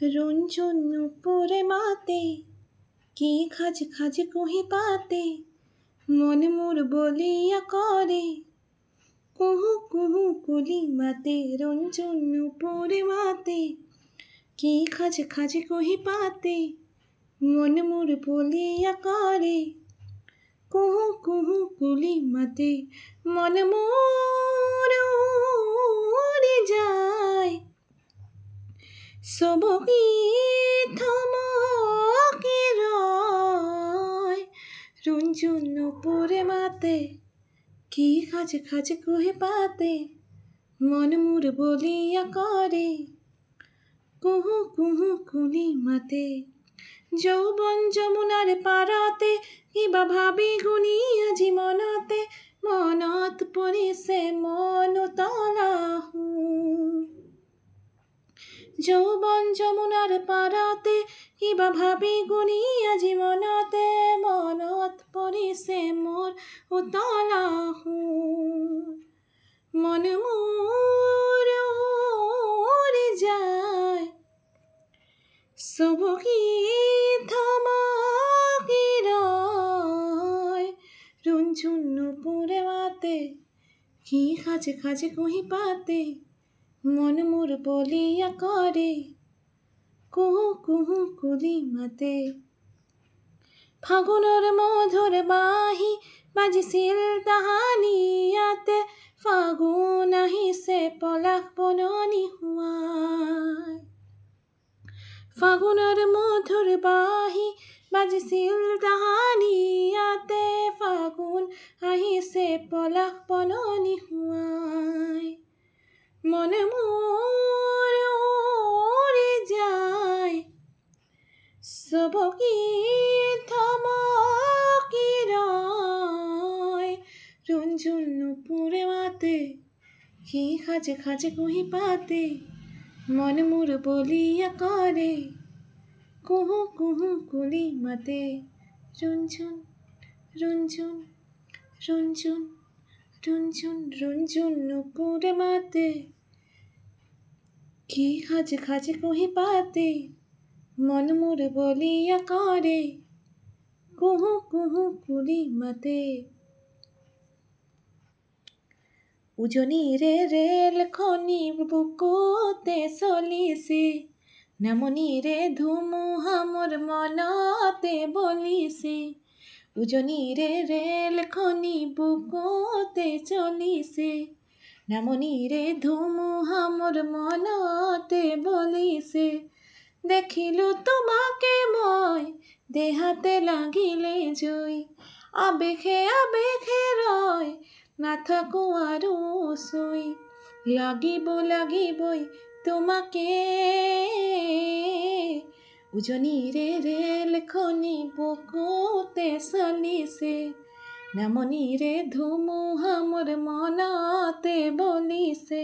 রঞ্জন নুপুরে মাতে কি খাজ খাজ কুহি পাতে মন মোর বলিয়া করে কুহু কুহু কুলি মাতে রঞ্জন নুপুরে মাতে কি খাজ খাজ কুহি পাতে মন মোর বলিয়া করে কুহু কুহু কুলি মাতে মন মোর উড়ে যায় সবকি থমকি রয় রঞ্জন নুপুরে মাতে কি খাজ খাজ কুহি পাতে মন মোর বলিয়া করে কুহু কুহু কুলি মাতে যৌবন যমুনার পারাতে কিবা ভাবি গুনি আজি মনতে মনত পৰিছে মন তলাহু যৌবন যমুনার পারাতে কিবা ভাবি গুনি আজি মনতে মনত পৰিছে মোর উতলাহু মন মোর উড়ি যায় সবকি থমকি রয় রঞ্জন নুপুরে মাতে কি খাজ খাজ কুহি পাতে মন মোর বলিয়া করে কুহু কুহু কুলি মাতে ফাগুনের মধুর বাহি বাজিছিল তাহানিয়াতে ফাগুন আহিছে পলাশ বননি হুৱাই ফাগুনের মধুর বাহি বাজিছিল তাহানিয়াতে ফাগুন আহিছে পলাশ বননি হুৱাই মন মোর উড়ি যায় সবকি থমকি রয় রঞ্জন নুপুরে মাতে কি খাজ খাজ কুহি পাতে মন মোর বলিয়া করে কুহু কুহু কুলি মাতে রঞ্জন রঞ্জন রঞ্জন রঞ্জন রঞ্জন নুপুরে মাতে কি খাজ খাজ কুহি পাতে মন মোর বলিয়া করে কুহু কুহু কুলি মাতে উজনিৰে ৰেল খনি বুকুতে চলিছে নামনিৰে ধুমুহা মোৰ মনতে বলিছে উজনিৰে ৰেল খনি বুকুতে চলিছে নামনিৰে ধুমুহা মোৰ মনতে বলিছে দেখিলো তোমাকে মই দেহাতে লাগিলে জুই আবেশে আবেশে ৰয় নাথাকো আৰু চুই লাগিবই তোমাকে উজনিৰে ৰেল খনি বুকুতে চলিছে নামনিৰে ধুমুহা মোৰ মনতে বলিছে।